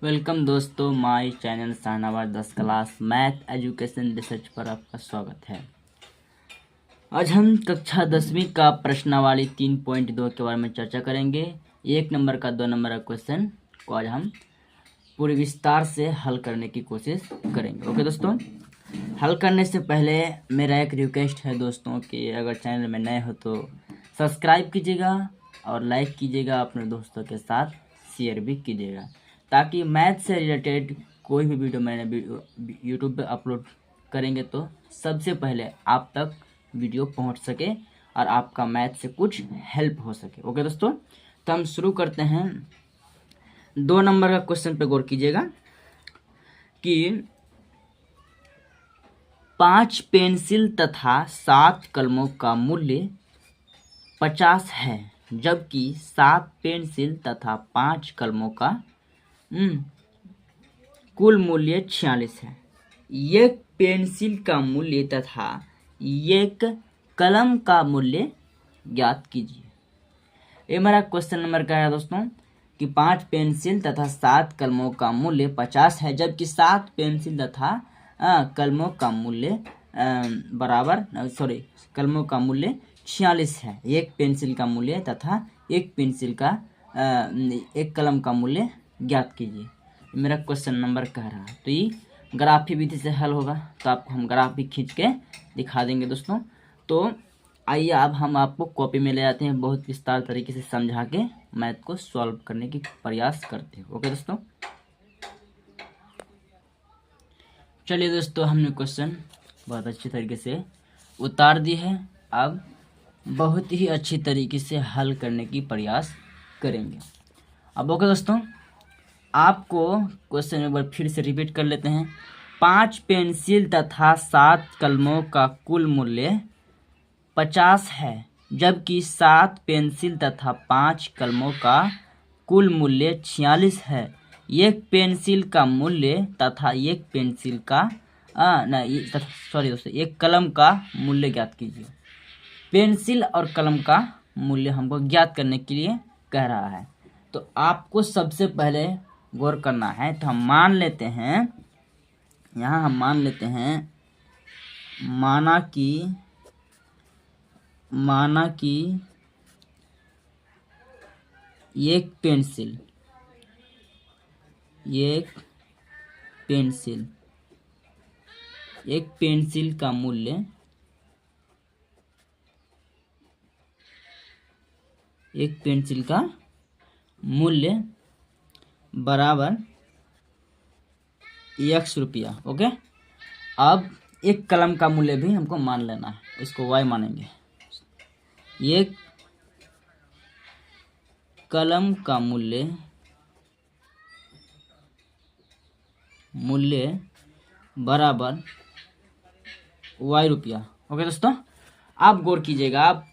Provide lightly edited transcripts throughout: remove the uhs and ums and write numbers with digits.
Welcome दोस्तों, my channel Shahnawaz 10 class math education research पर आपका स्वागत है। आज हम कक्षा 10वीं का प्रश्नावली 3.2 के बारे में चर्चा करेंगे। 1 नंबर का 2 नंबर का क्वेश्चन को आज हम पूरे विस्तार से हल करने की कोशिश करेंगे। ओके दोस्तों, हल करने से पहले मेरा एक रिक्वेस्ट है दोस्तों कि अगर चैनल में नए हो तो सब्सक्राइब कीजिएगा और लाइक कीजिएगा, अपने दोस्तों के साथ शेयर भी कीजिएगा, ताकि मैथ से रिलेटेड कोई भी वीडियो मैंने यूट्यूब पे अपलोड करेंगे तो सबसे पहले आप तक वीडियो पहुंच सके और आपका मैथ से कुछ हेल्प हो सके। ओके दोस्तों, तो हम शुरू करते हैं। 2 नंबर का क्वेश्चन पे गौर कीजिएगा कि 5 पेंसिल तथा 7 कलमों का मूल्य 50 है, जबकि 7 पेंसिल तथा 5 कलमों का कुल मूल्य 46 है। एक पेंसिल का मूल्य तथा एक कलम का मूल्य ज्ञात कीजिए। ये मेरा क्वेश्चन नंबर क्या है दोस्तों कि 5 पेंसिल तथा 7 कलमों का मूल्य 50 है, जबकि 7 पेंसिल तथा कलमों का मूल्य कलमों का मूल्य 46 है। एक पेंसिल का मूल्य तथा एक पेंसिल का एक कलम का मूल्य ज्ञात कीजिए, मेरा क्वेश्चन नंबर कह रहा है। तो ये ग्राफी विधि से हल होगा, तो आपको हम ग्राफ भी खींच के दिखा देंगे दोस्तों। तो आइए अब हम आपको कॉपी में ले जाते हैं, बहुत विस्तार तरीके से समझा के मैथ को सॉल्व करने की प्रयास करते हैं। ओके दोस्तों, चलिए दोस्तों, हमने क्वेश्चन बहुत अच्छी तरीके से उतार दी है। अब बहुत ही अच्छी तरीके से हल करने की प्रयास करेंगे। अब ओके दोस्तों, आपको क्वेश्चन एक बार फिर से रिपीट कर लेते हैं। 5 पेंसिल तथा 7 कलमों का कुल मूल्य 50 है, जबकि 7 पेंसिल तथा 5 कलमों का कुल मूल्य 46 है। एक पेंसिल का मूल्य तथा एक पेंसिल का दोस्तों एक कलम का मूल्य ज्ञात कीजिए। पेंसिल और कलम का मूल्य हमको ज्ञात करने के लिए कह रहा है, तो आपको सबसे पहले गौर करना है। तो हम मान लेते हैं, यहाँ हम मान लेते हैं, माना कि एक पेंसिल का मूल्य बराबर x रुपया। ओके, अब एक कलम का मूल्य भी हमको मान लेना है, इसको y मानेंगे। एक कलम का मूल्य बराबर y रुपया। ओके दोस्तों, आप गौर कीजिएगा। अब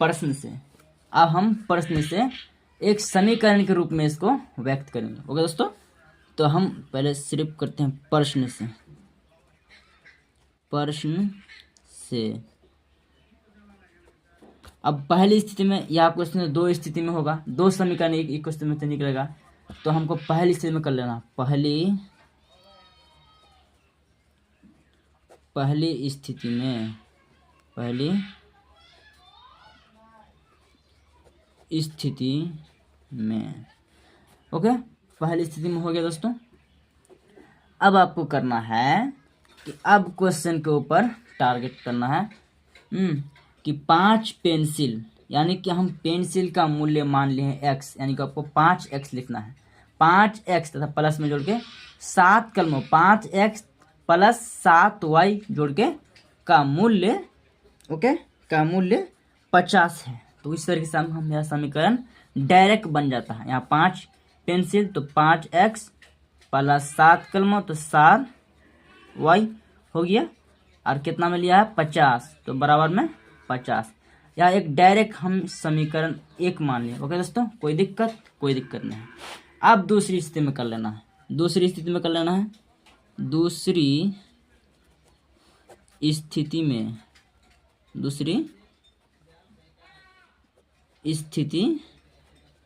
हम प्रश्न से एक समीकरण के रूप में इसको व्यक्त करेंगे। ओके दोस्तों, तो हम पहले सिर्फ करते हैं प्रश्न से। अब पहली स्थिति में यह क्वेश्चन 2 स्थिति में होगा, 2 समीकरण एक क्वेश्चन में से निकलेगा, तो हमको पहली स्थिति में कर लेना। पहली स्थिति में ओके, पहली स्थिति में हो गया दोस्तों। अब आपको करना है कि अब क्वेश्चन के ऊपर टारगेट करना है कि 5 पेंसिल, यानी कि हम पेंसिल का मूल्य मान लिए हैं x, यानी कि आपको 5x लिखना है। 5x तथा प्लस में जोड़ के 7 कलमों 5x प्लस 7y जोड़ के का मूल्य 50 है। तो इस तरीके से हम यह समीकरण डायरेक्ट बन जाता है। यहाँ 5 पेंसिल तो 5x प्लस 7 कलमों तो 7y हो गया, और कितना में लिया है 50, तो बराबर में 50। या एक डायरेक्ट हम समीकरण 1 मान लिया। ओके दोस्तों, कोई दिक्कत नहीं। अब दूसरी स्थिति में कर लेना है। दूसरी स्थिति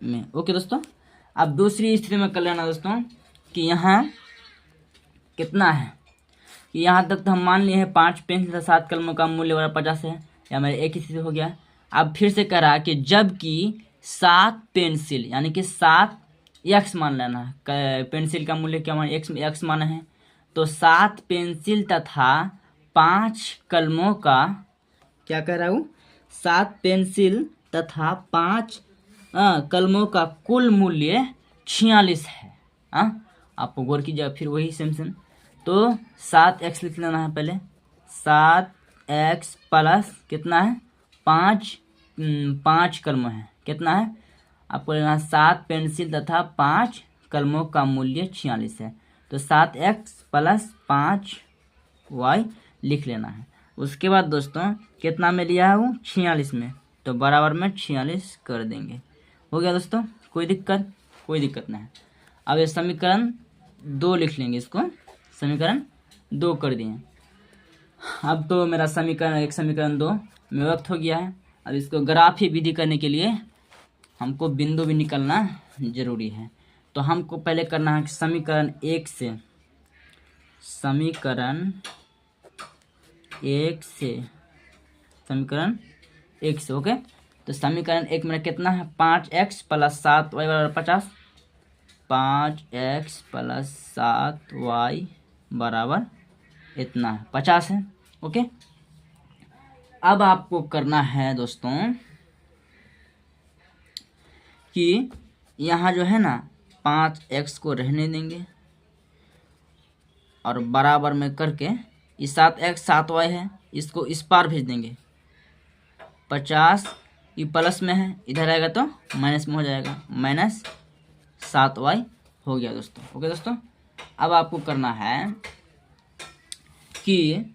में ओके दोस्तों, अब दूसरी स्थिति में कर लेना दोस्तों कि यहाँ कितना है, कि यहाँ तक तो हम मान लिए हैं 5 पेन तथा 7 कलमों का मूल्य बराबर 50 है, या मेरे एक ही चीज़ हो गया। अब फिर से कह रहा है कि जबकि 7 पेंसिल यानी कि 7 एक्स मान लेना है, पेंसिल का मूल्य क्या मान एक्स माना है, तो 7 पेंसिल तथा 5 कलमों का क्या कह रहा हूँ, 7 पेंसिल तथा 5 कलमों का कुल मूल्य 46 है। आपको गौर कीजिएगा, फिर वही सेम तो 7x लिख लेना है पहले, 7x प्लस कितना है 5 कलम है, कितना है आपको लेना है 7 पेंसिल तथा 5 कलमों का मूल्य 46 है, तो 7x प्लस 5y लिख लेना है। उसके बाद दोस्तों कितना में लिया है वो 46 में, तो बराबर में 46 कर देंगे। हो गया दोस्तों, कोई दिक्कत नहीं। अब ये समीकरण 2 लिख लेंगे, इसको समीकरण 2 कर दिए। अब तो मेरा समीकरण 2 में व्यक्त हो गया है। अब इसको ग्राफी विधि करने के लिए हमको बिंदु भी निकलना जरूरी है, तो हमको पहले करना है समीकरण 1 से ओके। तो समीकरण 1 में कितना है 5x प्लस 7y बराबर 50, 5x प्लस 7y बराबर इतना है 50 है ओके। अब आपको करना है दोस्तों कि यहाँ जो है ना 5x को रहने देंगे और बराबर में करके ये 7x 7y है, इसको इस पार भेज देंगे। 50 ये प्लस में है, इधर आएगा तो माइनस में हो जाएगा, माइनस 7y हो गया दोस्तों ओके। दोस्तों अब आपको करना है कि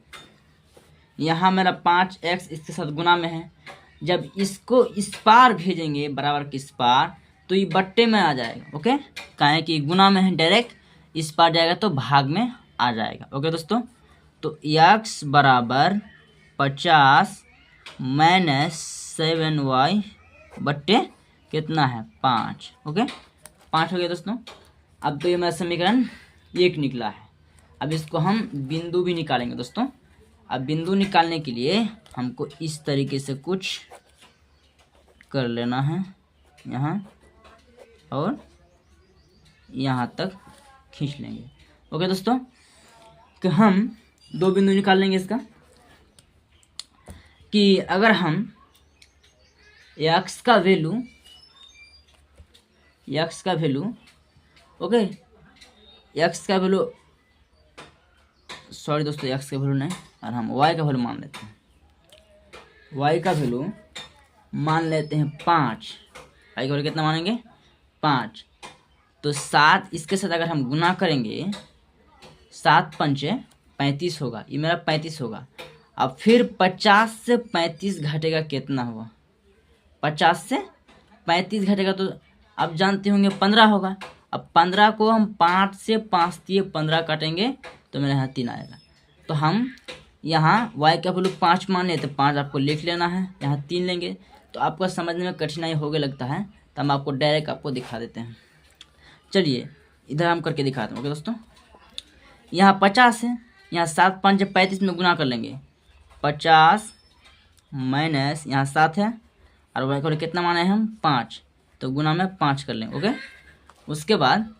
यहाँ मेरा 5x इसके साथ गुना में है, जब इसको इस पार भेजेंगे बराबर के इस पार, तो ये बट्टे में आ जाएगा ओके। काहे कि गुना में है, डायरेक्ट इस पार जाएगा तो भाग में आ जाएगा ओके दोस्तों। तो x बराबर 50 माइनस 7y बट्टे कितना है 5 ओके, 5 हो गया दोस्तों। अब तो ये मेरा समीकरण 1 निकला है। अब इसको हम बिंदु भी निकालेंगे दोस्तों। अब बिंदु निकालने के लिए हमको इस तरीके से कुछ कर लेना है, यहाँ और यहाँ तक खींच लेंगे ओके दोस्तों। कि हम 2 बिंदु निकाल लेंगे इसका, कि अगर हम x का वैल्यू ओके, x का वैल्यू सॉरी दोस्तों x का वैल्यू नहीं, और हम y का वैल्यू मान लेते हैं। y का वैल्यू मान लेते हैं 5, y का वैल्यू कितना मानेंगे 5। तो 7 इसके साथ अगर हम गुना करेंगे 7 पंचे 35 होगा, ये मेरा 35 होगा। अब फिर 50 से 35 घटेगा कितना हुआ, 50 से 35 घटेगा तो आप जानते होंगे 15 होगा। अब 15 को हम 5 से 5 दिए 15 काटेंगे तो मेरे यहाँ 3 आएगा। तो हम यहाँ y का वैल्यू 5 मान लेते, 5 आपको लिख लेना है, यहाँ 3 लेंगे। तो आपको समझने में कठिनाई होगे लगता है, तो हम आपको डायरेक्ट आपको दिखा देते हैं। चलिए इधर हम करके दिखाते हैं ओके दोस्तों। यहाँ 50 है, यहाँ 7 5 35 में गुना कर लेंगे, 50 माइनस यहाँ 7 है और y को कितना माना है हम 5, तो गुना में 5 कर लेंगे ओके। उसके बाद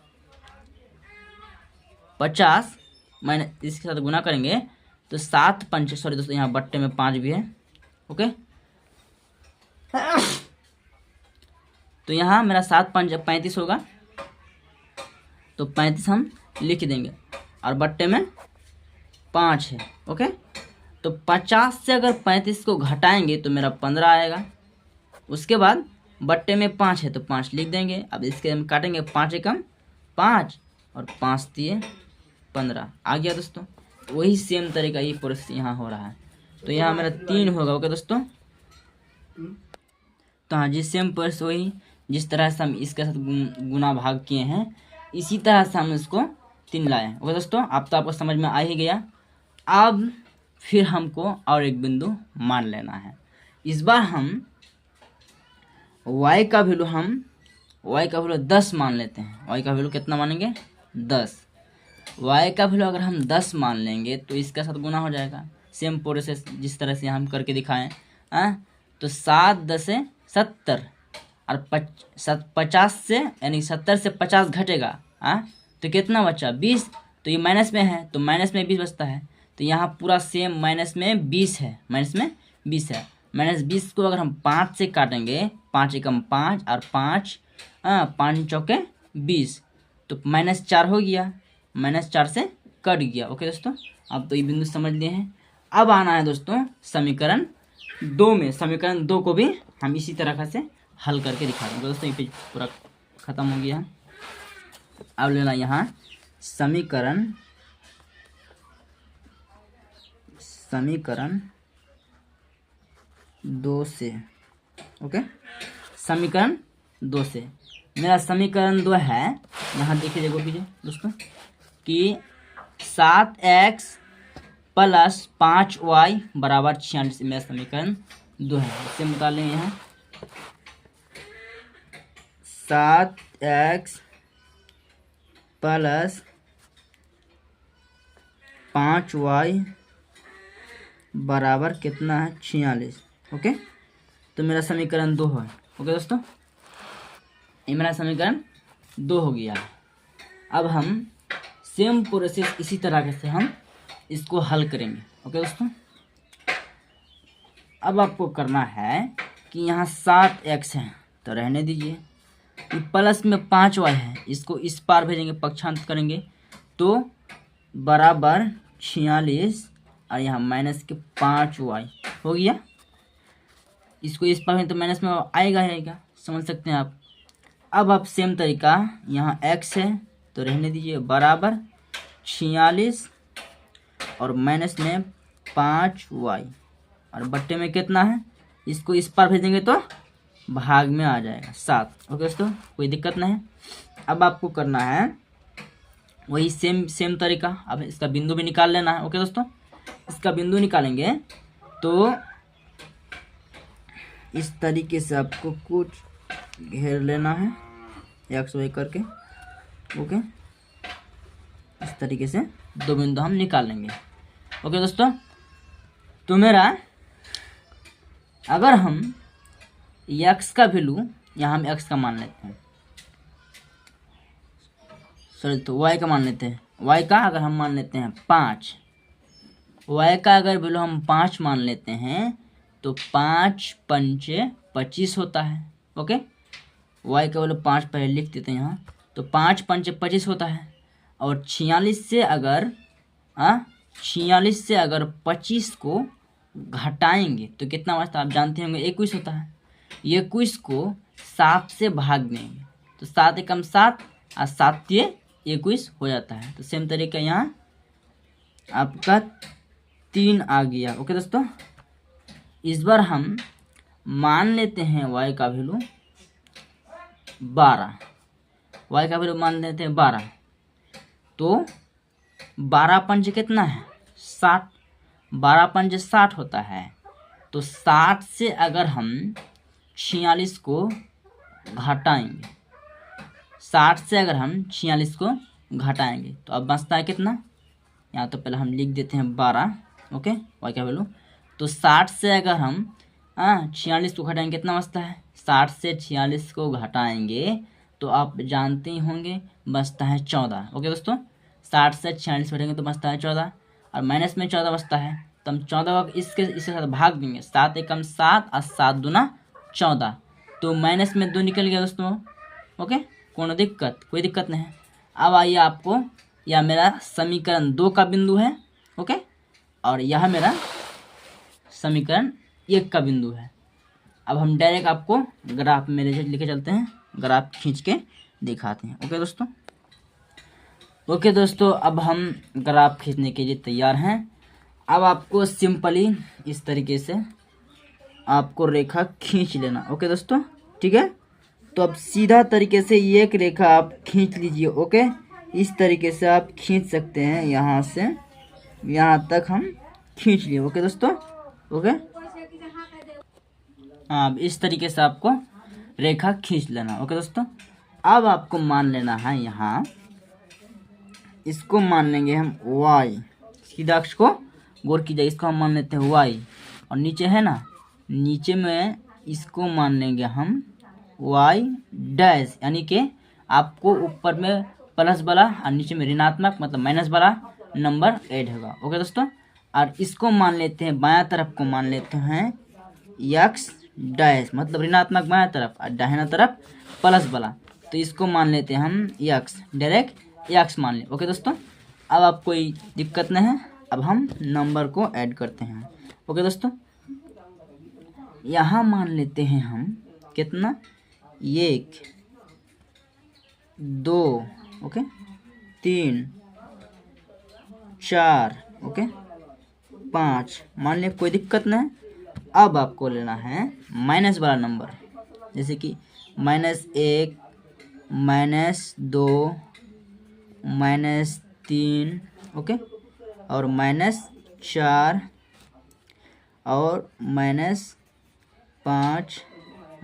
50 माइनस इसके साथ गुना करेंगे तो 7 पंच सॉरी दोस्तों यहाँ बट्टे में 5 भी है ओके। तो यहाँ मेरा 7 5 35 होगा, तो 35 हम लिख देंगे और बट्टे में 5 है ओके। तो 50 से अगर 35 को घटाएंगे तो मेरा 15 आएगा। उसके बाद बट्टे में 5 है तो 5 लिख देंगे। अब इसके हम काटेंगे 5 एकम 5 और 5 दिए 15 आ गया दोस्तों। वही सेम तरीका ये प्रोसेस यहाँ हो रहा है, तो यहाँ मेरा 3 होगा ओके दोस्तों। तो हाँ जी सेम प्रोसेस वही, जिस तरह से हम इसके साथ गुना भाग किए हैं इसी तरह से हम इसको 3 लाए ओके दोस्तों। अब तो आपको समझ में आ ही गया। अब फिर हमको और एक बिंदु मान लेना है। इस बार हम y का वैल्यू 10 मान लेते हैं। y का वैल्यू कितना मानेंगे 10। y का वैल्यू अगर हम 10 मान लेंगे तो इसका साथ गुना हो जाएगा, सेम प्रोसेस जिस तरह से हम करके दिखाएं। तो 7 10 70 और 50 से यानी 70 से 50 घटेगा तो कितना बचा 20। तो ये माइनस में है तो माइनस में 20 बचता है। तो यहाँ पूरा सेम माइनस में 20 है, माइनस में 20 है। माइनस 20 को अगर हम 5 से काटेंगे, 5 एकम 5 और 5 चौके 20, तो -4 हो गया, -4 से कट गया। ओके दोस्तों, अब तो ये बिंदु समझ लिए हैं। अब आना है दोस्तों समीकरण 2 में। समीकरण 2 को भी हम इसी तरह से हल करके दिखा देंगे। दोस्तों ये पेज पूरा खत्म हो गया। अब लेना यहाँ समीकरण 2 से। ओके, समीकरण 2 से मेरा समीकरण 2 है, यहाँ देखिए देखो कीजिए दोस्तों कि 7x प्लस 5y बराबर 46 मेरा समीकरण 2 है। इससे निकालें यहाँ 7x प्लस 5y बराबर कितना है 46। ओके, तो मेरा समीकरण 2 है। ओके दोस्तों, ये मेरा समीकरण 2 हो गया। अब हम सेम प्रोसेस इसी तरह से हम इसको हल करेंगे। ओके दोस्तों, अब आपको करना है कि यहाँ 7x है तो रहने दीजिए, प्लस में 5y है, इसको इस पार भेजेंगे, पक्षांतर करेंगे तो बराबर 46 और यहाँ माइनस के 5y हो गया। इसको इस पार में तो माइनस में आएगा, समझ सकते हैं आप। अब आप सेम तरीका यहाँ x है तो रहने दीजिए, बराबर 46 और माइनस में 5y और बट्टे में कितना है, इसको इस पार भेजेंगे तो भाग में आ जाएगा 7। ओके दोस्तों, कोई दिक्कत नहीं है। अब आपको करना है वही सेम तरीका, अब इसका बिंदु भी निकाल लेना है। ओके दोस्तों, इसका बिंदु निकालेंगे तो इस तरीके से आपको कुछ घेर लेना है एक्स वाई करके। ओके, इस तरीके से 2 बिंदु हम निकाल लेंगे। ओके दोस्तों, तो मेरा अगर हम x का वैल्यू यहाँ हम x का मान लेते हैं, सॉरी तो y का मान लेते हैं। y का अगर हम मान लेते हैं 5, y का अगर वैल्यू हम 5 मान लेते हैं तो 5 पंचे 25 होता है। ओके, y का वैल्यू 5 पहले लिख देते हैं यहाँ, तो 5 पंचे 25 होता है। और 46 से अगर 25 को घटाएंगे तो कितना बचता है आप जानते होंगे, 21 होता है। 21 को 7 से भाग देंगे तो 7 एकम 7 और 7 21 हो जाता है। तो सेम तरीका यहाँ आपका 3 आ गया। ओके दोस्तों, इस बार हम मान लेते हैं y का वैल्यू 12, y का वैल्यू मान लेते हैं 12, तो 12 पंच कितना है 60, 12 पंच 60 होता है। तो 60 से अगर हम 46 को घटाएंगे, 60 से अगर हम 46 को घटाएंगे तो अब बचता है कितना, यहाँ तो पहले हम लिख देते हैं 12। ओके, y का वैल्यू, तो 60 से अगर हम 46 को घटाएंगे कितना बचता है, 60 से 46 को घटाएंगे तो आप जानते ही होंगे बचता है 14। ओके दोस्तों, 60 से 46 घटाएंगे तो बचता है 14 और माइनस में 14 बचता है, तो हम 14 को इसके साथ भाग देंगे, 7 एकम 7 और 7 दूना 14, तो माइनस में 2 निकल गया दोस्तों। ओके, कोई दिक्कत नहीं है। अब आइए आपको, यह मेरा समीकरण 2 का बिंदु है। ओके, और यह मेरा समीकरण 1 का बिंदु है। अब हम डायरेक्ट आपको ग्राफ में लेके चलते हैं, ग्राफ खींच के दिखाते हैं। ओके दोस्तों, अब हम ग्राफ खींचने के लिए तैयार हैं। अब आपको सिंपली इस तरीके से आपको रेखा खींच लेना। ओके दोस्तों, ठीक है, तो अब सीधा तरीके से एक रेखा आप खींच लीजिए। ओके, इस तरीके से आप खींच सकते हैं, यहाँ से यहाँ तक हम खींच लिए। ओके दोस्तों, ओके, हाँ, इस तरीके से आपको रेखा खींच लेना। ओके दोस्तों, अब आपको मान लेना है यहाँ इसको मान लेंगे हम y, सीधा अक्ष को गौर कीजिए, इसको हम मान लेते हैं y, और नीचे है ना, नीचे में इसको मान लेंगे हम y डैश, यानी कि आपको ऊपर में प्लस वाला और नीचे में ऋणात्मक मतलब माइनस वाला नंबर ऐड होगा। ओके दोस्तों, और इसको मान लेते हैं बायां तरफ को मान लेते हैं x डैश, मतलब ऋणात्मक बायां तरफ और दाहिना तरफ प्लस वाला, तो इसको मान लेते हैं हम x, डायरेक्ट x मान लें। ओके दोस्तों, अब आप कोई दिक्कत नहीं है, अब हम नंबर को ऐड करते हैं। ओके दोस्तों, यहाँ मान लेते हैं हम कितना, 1 2 ओके 3 4 ओके 5 मान लें, कोई दिक्कत नहीं। अब आपको लेना है माइनस वाला नंबर, जैसे कि -1 -2 -3 ओके, और -4 और -5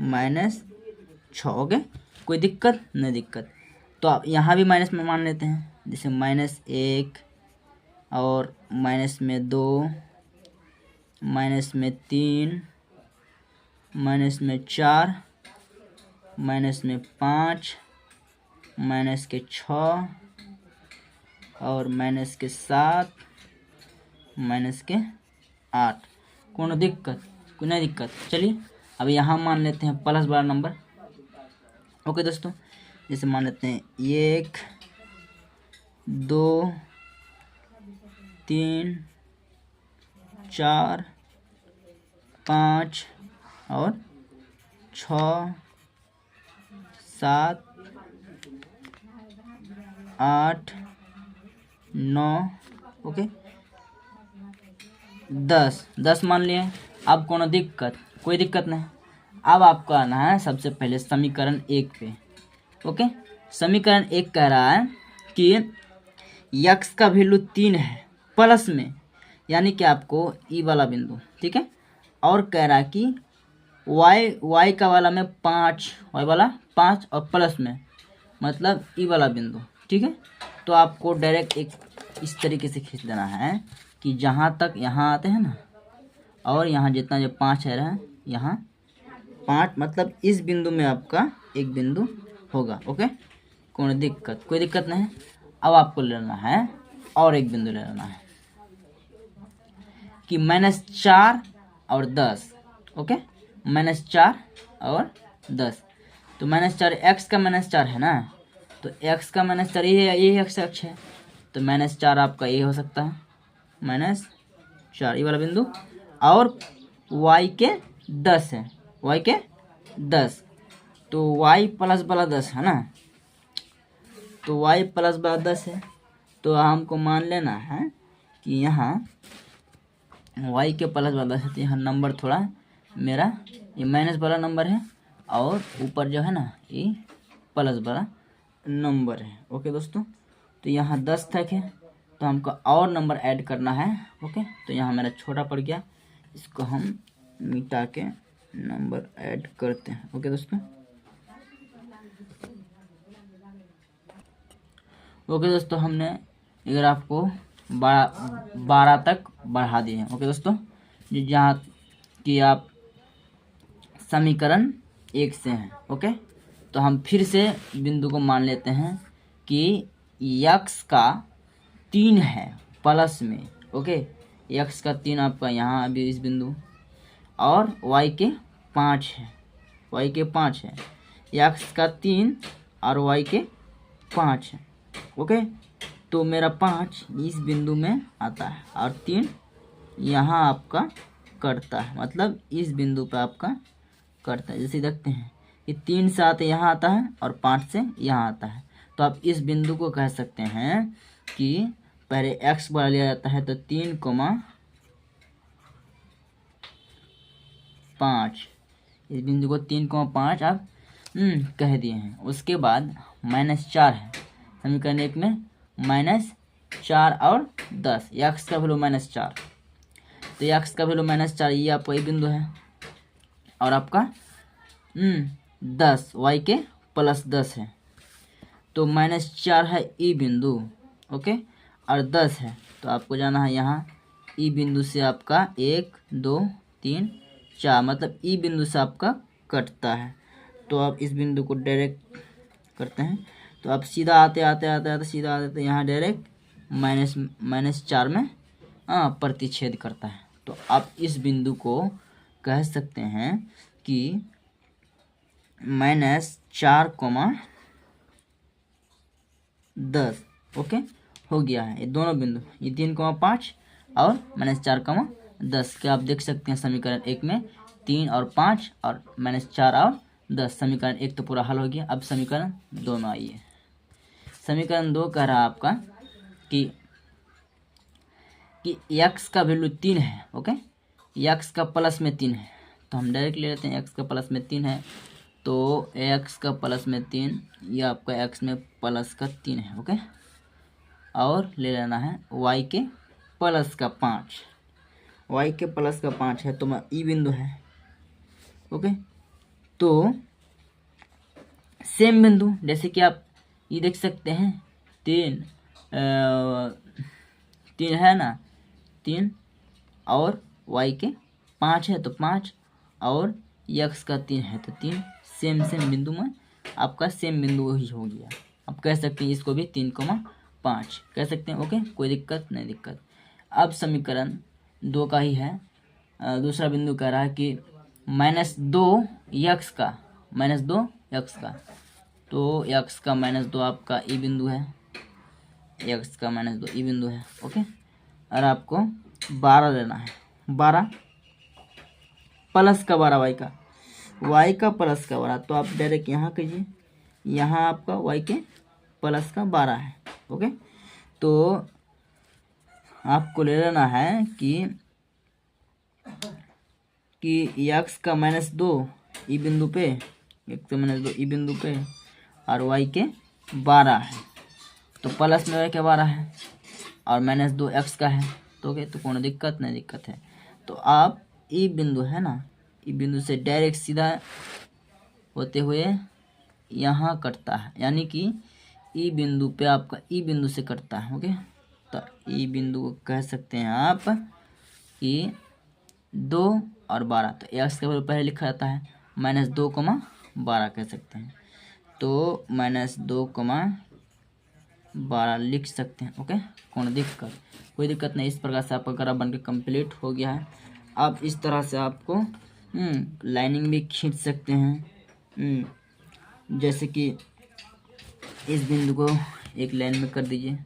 -6 ओके, कोई दिक्कत नहीं दिक्कत। तो आप यहाँ भी माइनस में मान लेते हैं, जैसे -1 और -2 -3 -4 -5 -6 और -7 -8, कोनो दिक्कत कोई नहीं दिक्कत। चलिए अब यहाँ मान लेते हैं प्लस वाला नंबर। ओके दोस्तों, जैसे मान लेते हैं 1 2 3 4 5 और 6 7 8 9 ओके 10 मान लिए। अब कोनो दिक्कत कोई दिक्कत नहीं। अब आपको आना है सबसे पहले समीकरण 1 पे। ओके, समीकरण 1 कह रहा है कि x का वैल्यू 3 है प्लस में, यानी कि आपको ई वाला बिंदु, ठीक है, और कह रहा है कि y का वाला में 5, y वाला 5 और प्लस में मतलब ई वाला बिंदु, ठीक है। तो आपको डायरेक्ट एक इस तरीके से खींच देना है कि जहाँ तक यहाँ आते हैं ना, और यहाँ जितना जो 5 है रहा यहाँ 5, मतलब इस बिंदु में आपका एक बिंदु होगा। ओके, कोई दिक्कत नहीं। अब आपको लेना है और एक बिंदु ले लेना है कि -4 और 10। ओके, -4 और 10, तो -4 x का -4 है ना, तो x का -4 ये x अक्ष है, तो -4 आपका ये हो सकता है, -4 ये वाला बिंदु, और y के 10 है, y के 10, तो y प्लस वाला 10 है ना, तो y प्लस वाला 10 है, तो हमको मान लेना है कि यहाँ y के प्लस वाला 10 है, तो यहाँ नंबर थोड़ा मेरा ये माइनस वाला नंबर है, और ऊपर जो है ना ये प्लस वाला नंबर है। ओके दोस्तों, तो यहाँ 10 तक है, तो हमको और नंबर ऐड करना है। ओके, तो यहाँ मेरा छोटा पड़ गया, इसको हम मिटा के नंबर ऐड करते हैं। ओके दोस्तों, हमने ग्राफ को 12 तक बढ़ा दिए हैं। ओके दोस्तों, जहाँ कि आप समीकरण 1 से हैं। ओके, तो हम फिर से बिंदु को मान लेते हैं कि x का 3 है प्लस में। ओके, x का 3 आपका यहाँ अभी इस बिंदु, और y के 5 है, x का 3 और y के 5 है। ओके, तो मेरा 5 इस बिंदु में आता है और 3 यहाँ आपका करता है, मतलब इस बिंदु पे आपका करता है। जैसे देखते हैं कि 3 से आते यहाँ आता है और 5 से यहाँ आता है, तो आप इस बिंदु को कह सकते हैं कि पहले x बढ़ा लिया जाता है, तो 3,5, इस बिंदु को 3,5 आप कह दिए हैं। उसके बाद -4 है समीकरण 1 में, -4 और 10, x का वैल्यू -4, तो x का वैल्यू -4 ये आपका ये बिंदु है, और आपका 10 y के प्लस 10 है, तो -4 है ई बिंदु। ओके, और 10 है तो आपको जाना है यहाँ ई बिंदु से आपका 1 2 3 4, मतलब ई बिंदु से आपका कटता है। तो आप इस बिंदु को डायरेक्ट करते हैं तो आप सीधा आते आते आते आते सीधा आते तो यहाँ डायरेक्ट -4 में प्रतिच्छेद करता है। तो आप इस बिंदु को कह सकते हैं कि -4,10 ओके हो गया है। ये दोनों बिंदु, ये 3,5 और -4,10 के आप देख सकते हैं समीकरण 1 में 3 और 5 और -4 और 10। समीकरण 1 तो पूरा हल हो गया। अब समीकरण 2 में आइए। समीकरण 2 कह रहा है आपका कि x का वैल्यू 3 है। ओके, x का प्लस में 3 है तो हम डायरेक्ट ले लेते हैं x का प्लस में 3 है तो x का प्लस में 3, ये आपका x में प्लस का 3 है। ओके, और ले लेना है y के प्लस का 5, y के प्लस का 5 है तो ई बिंदु है। ओके, तो सेम बिंदु जैसे कि आप ये देख सकते हैं 3 है ना, 3 और y के 5 है तो 5 और x का 3 है तो 3, सेम बिंदु में आपका सेम बिंदु ही हो गया। आप कह सकते हैं इसको भी 3,5 कह सकते हैं। ओके, कोई दिक्कत नहीं दिक्कत। अब समीकरण 2 का ही है, दूसरा बिंदु कह रहा है कि -2x का तो x का -2 आपका ई बिंदु है, x का -2 ई बिंदु है। ओके, और आपको 12 लेना है, 12 प्लस का 12 y का प्लस का 12, तो आप डायरेक्ट यहाँ कीजिए, यहाँ आपका y के प्लस का 12 है। ओके, तो आपको ले लेना है कि x का -2 ई बिंदु पे, x का -2 ई बिंदु पे और y के 12 है तो प्लस में y के 12 है और -2 x का है तो ओके, तो कोई दिक्कत नहीं दिक्कत है। तो आप ई बिंदु है ना, ई बिंदु से डायरेक्ट सीधा होते हुए यहाँ कटता है, यानी कि ई बिंदु पे आपका ई बिंदु से कटता है। ओके, तो ई बिंदु को कह सकते हैं आप कि 2 और 12, तो x का वैल्यू पहले लिखा जाता है -2,12 कह सकते हैं, तो -2,12 लिख सकते हैं। ओके, कोई दिक्कत नहीं। इस प्रकार से आपका ग्राफ बनकर कंप्लीट हो गया है। आप इस तरह से आपको लाइनिंग भी खींच सकते हैं, जैसे कि इस बिंदु को एक लाइन में कर दीजिए,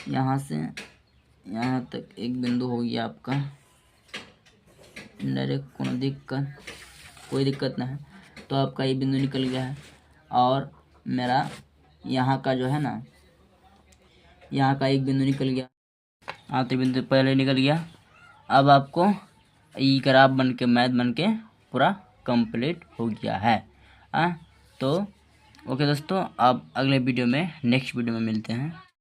यहाँ से यहाँ तक एक बिंदु हो गया आपका डायरेक्ट, कोई दिक्कत नहीं है। तो आपका ये बिंदु निकल गया है और मेरा यहाँ का जो है ना, यहाँ का एक बिंदु निकल गया। तो बिंदु पहले निकल गया। अब आपको ये ग्राफ बन के मैथ बन के पूरा कंप्लीट हो गया है। तो ओके दोस्तों, अब अगले वीडियो में नेक्स्ट वीडियो में मिलते हैं।